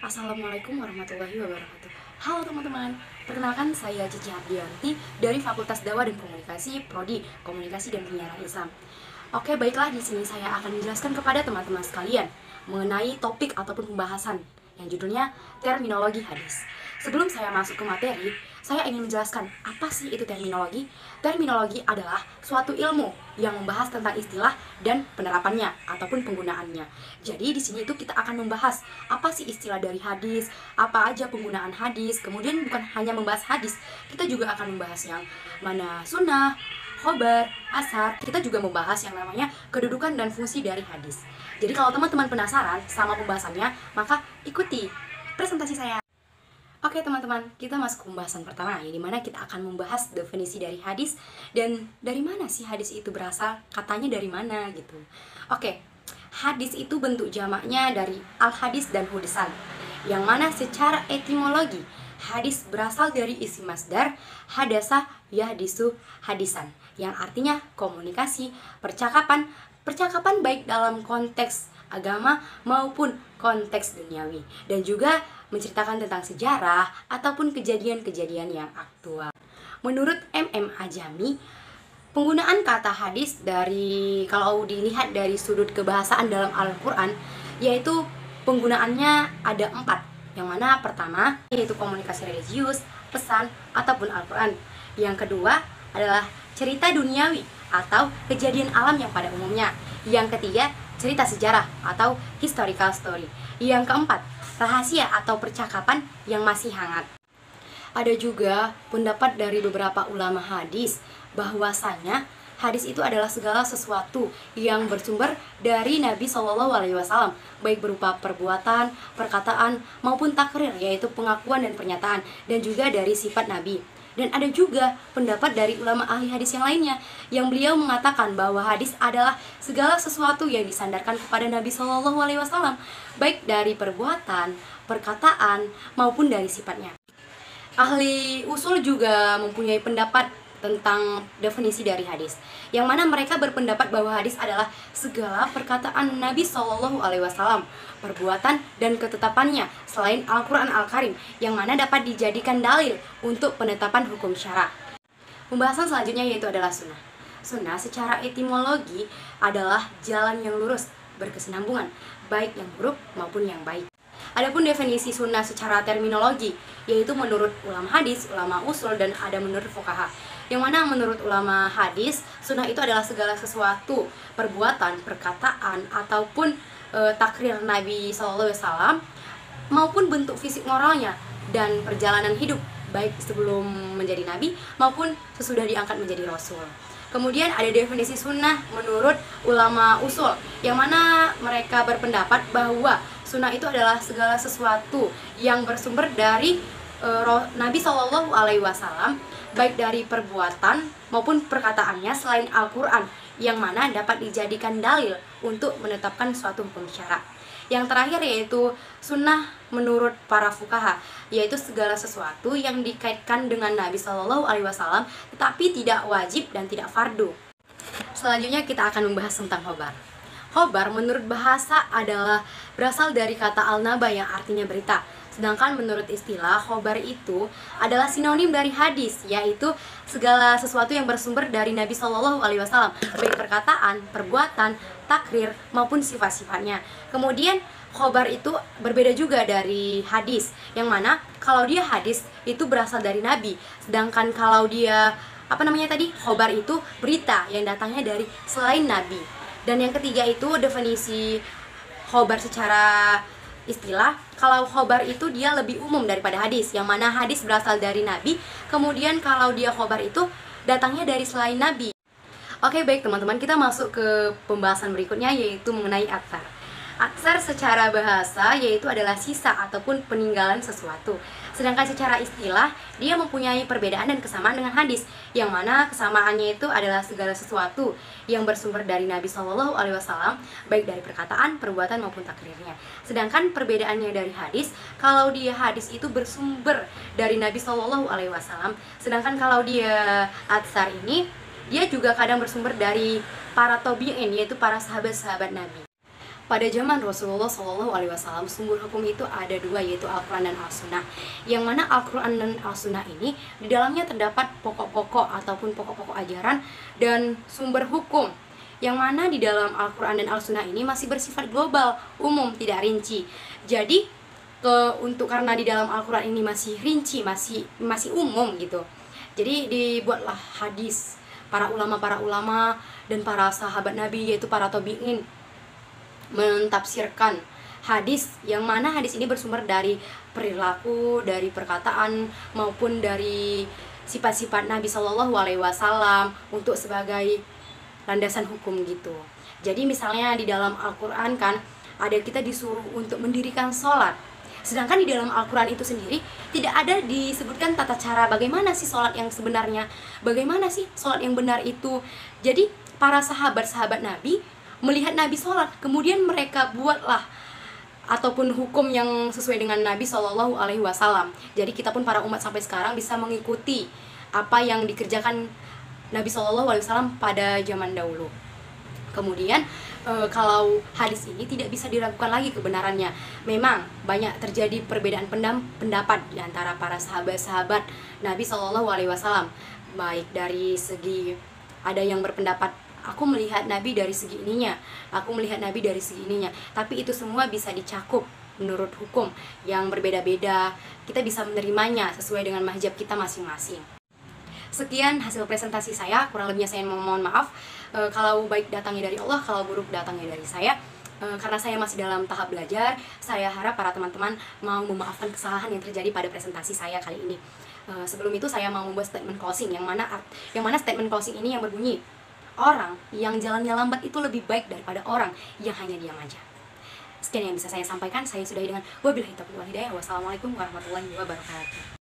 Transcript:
Assalamualaikum warahmatullahi wabarakatuh. Halo teman-teman, perkenalkan saya Cici Hardianti dari Fakultas Dakwah dan Komunikasi, Prodi Komunikasi dan Penyiaran Islam. Oke, baiklah, di sini saya akan menjelaskan kepada teman-teman sekalian mengenai topik ataupun pembahasan yang judulnya terminologi hadis. Sebelum saya masuk ke materi, saya ingin menjelaskan apa sih itu terminologi. Terminologi adalah suatu ilmu yang membahas tentang istilah dan penerapannya ataupun penggunaannya. Jadi di sini itu kita akan membahas apa sih istilah dari hadis, apa aja penggunaan hadis. Kemudian bukan hanya membahas hadis, kita juga akan membahas yang mana sunnah, khobar, asar. Kita juga membahas yang namanya kedudukan dan fungsi dari hadis. Jadi kalau teman-teman penasaran sama pembahasannya, maka ikuti presentasi saya. Oke teman-teman, kita masuk ke pembahasan pertama, yang dimana kita akan membahas definisi dari hadis dan dari mana sih hadis itu berasal, katanya dari mana gitu. Oke, hadis itu bentuk jamaknya dari al-hadis dan hudisan, yang mana secara etimologi hadis berasal dari isi masdar hadasa yahdisu hadisan, yang artinya komunikasi, percakapan baik dalam konteks agama maupun konteks duniawi, dan juga menceritakan tentang sejarah ataupun kejadian-kejadian yang aktual. Menurut Ajami, penggunaan kata hadis kalau dilihat dari sudut kebahasaan dalam Al-Quran, yaitu penggunaannya ada 4. Yang mana pertama yaitu komunikasi religius, pesan, ataupun Al-Quran. Yang kedua adalah cerita duniawi atau kejadian alam yang pada umumnya. Yang ketiga, cerita sejarah atau historical story. Yang keempat, rahasia atau percakapan yang masih hangat. Ada juga pendapat dari beberapa ulama hadis bahwasanya hadis itu adalah segala sesuatu yang bersumber dari Nabi SAW, baik berupa perbuatan, perkataan, maupun takrir, yaitu pengakuan dan pernyataan, dan juga dari sifat Nabi. Dan ada juga pendapat dari ulama ahli hadis yang lainnya, yang beliau mengatakan bahwa hadis adalah segala sesuatu yang disandarkan kepada Nabi SAW, baik dari perbuatan, perkataan, maupun dari sifatnya. Ahli usul juga mempunyai pendapat tentang definisi dari hadis, yang mana mereka berpendapat bahwa hadis adalah segala perkataan Nabi SAW, perbuatan dan ketetapannya selain Al-Quran Al-Karim, yang mana dapat dijadikan dalil untuk penetapan hukum syara. Pembahasan selanjutnya yaitu adalah sunnah. Sunnah secara etimologi adalah jalan yang lurus, berkesinambungan, baik yang buruk maupun yang baik. Adapun definisi sunnah secara terminologi, yaitu menurut ulama hadis, ulama usul, dan ada menurut fuqaha. Yang mana menurut ulama hadis, sunnah itu adalah segala sesuatu, perbuatan, perkataan, ataupun takrir Nabi SAW, maupun bentuk fisik moralnya dan perjalanan hidup, baik sebelum menjadi Nabi maupun sesudah diangkat menjadi Rasul. Kemudian ada definisi sunnah menurut ulama usul, yang mana mereka berpendapat bahwa sunnah itu adalah segala sesuatu yang bersumber dari Nabi SAW, baik dari perbuatan maupun perkataannya selain Al-Quran, yang mana dapat dijadikan dalil untuk menetapkan suatu hukum syara. Yang terakhir yaitu sunnah menurut para fuqaha, yaitu segala sesuatu yang dikaitkan dengan Nabi SAW tetapi tidak wajib dan tidak fardu. Selanjutnya kita akan membahas tentang khobar. Khobar menurut bahasa adalah berasal dari kata al-naba yang artinya berita. Sedangkan menurut istilah, khobar itu adalah sinonim dari hadis, yaitu segala sesuatu yang bersumber dari Nabi SAW, baik perkataan, perbuatan, takrir, maupun sifat-sifatnya. Kemudian khobar itu berbeda juga dari hadis, yang mana kalau dia hadis itu berasal dari Nabi, sedangkan kalau dia khobar itu berita yang datangnya dari selain Nabi. Dan yang ketiga itu definisi khobar secara istilah, kalau khobar itu dia lebih umum daripada hadis, yang mana hadis berasal dari Nabi, kemudian kalau dia khobar itu datangnya dari selain Nabi. Oke, baik teman-teman, kita masuk ke pembahasan berikutnya, yaitu mengenai atsar. Atsar secara bahasa yaitu adalah sisa ataupun peninggalan sesuatu. Sedangkan secara istilah dia mempunyai perbedaan dan kesamaan dengan hadis, yang mana kesamaannya itu adalah segala sesuatu yang bersumber dari Nabi SAW, baik dari perkataan, perbuatan maupun takrirnya. Sedangkan perbedaannya dari hadis, kalau dia hadis itu bersumber dari Nabi SAW, sedangkan kalau dia atsar ini dia juga kadang bersumber dari para tabi'in, yaitu para sahabat-sahabat Nabi. pada zaman Rasulullah SAW sumber hukum itu ada dua, yaitu Al-Quran dan Al-Sunnah. Yang mana Al-Quran dan Al-Sunnah ini di dalamnya terdapat pokok-pokok ataupun pokok-pokok ajaran dan sumber hukum, yang mana di dalam Al-Quran dan Al-Sunnah ini masih bersifat global, umum, tidak rinci. Jadi karena di dalam Al-Quran ini masih rinci, masih umum gitu, jadi dibuatlah hadis para ulama dan para sahabat Nabi, yaitu para tabi'in, mentafsirkan hadis, yang mana hadis ini bersumber dari perilaku, dari perkataan, maupun dari sifat-sifat Nabi Shallallahu Alaihi Wasallam untuk sebagai landasan hukum gitu. Jadi misalnya di dalam Al-Quran kan ada kita disuruh untuk mendirikan sholat, sedangkan di dalam Al-Quran itu sendiri tidak ada disebutkan tata cara bagaimana sih sholat yang sebenarnya, bagaimana sih sholat yang benar itu. Jadi para sahabat-sahabat Nabi melihat Nabi sholat, kemudian mereka buatlah ataupun hukum yang sesuai dengan Nabi Shallallahu Alaihi Wasallam. Jadi kita pun para umat sampai sekarang bisa mengikuti apa yang dikerjakan Nabi Shallallahu Alaihi Wasallam pada zaman dahulu. Kemudian kalau hadis ini tidak bisa diragukan lagi kebenarannya. Memang banyak terjadi perbedaan pendapat di antara para sahabat-sahabat Nabi Shallallahu Alaihi Wasallam. Baik dari segi, ada yang berpendapat aku melihat Nabi dari segi ininya, aku melihat Nabi dari segi ininya. Tapi itu semua bisa dicakup menurut hukum yang berbeda-beda. Kita bisa menerimanya sesuai dengan mazhab kita masing-masing. Sekian hasil presentasi saya, kurang lebihnya saya mohon maaf. Kalau baik datangnya dari Allah, kalau buruk datangnya dari saya. Karena saya masih dalam tahap belajar, saya harap para teman-teman mau memaafkan kesalahan yang terjadi pada presentasi saya kali ini. Sebelum itu saya mau membuat statement closing, yang mana statement closing ini yang berbunyi, orang yang jalannya lambat itu lebih baik daripada orang yang hanya diam aja. Sekian yang bisa saya sampaikan. Saya sudahi dengan wabillahi taufiq wal hidayah. Wassalamualaikum warahmatullahi wabarakatuh.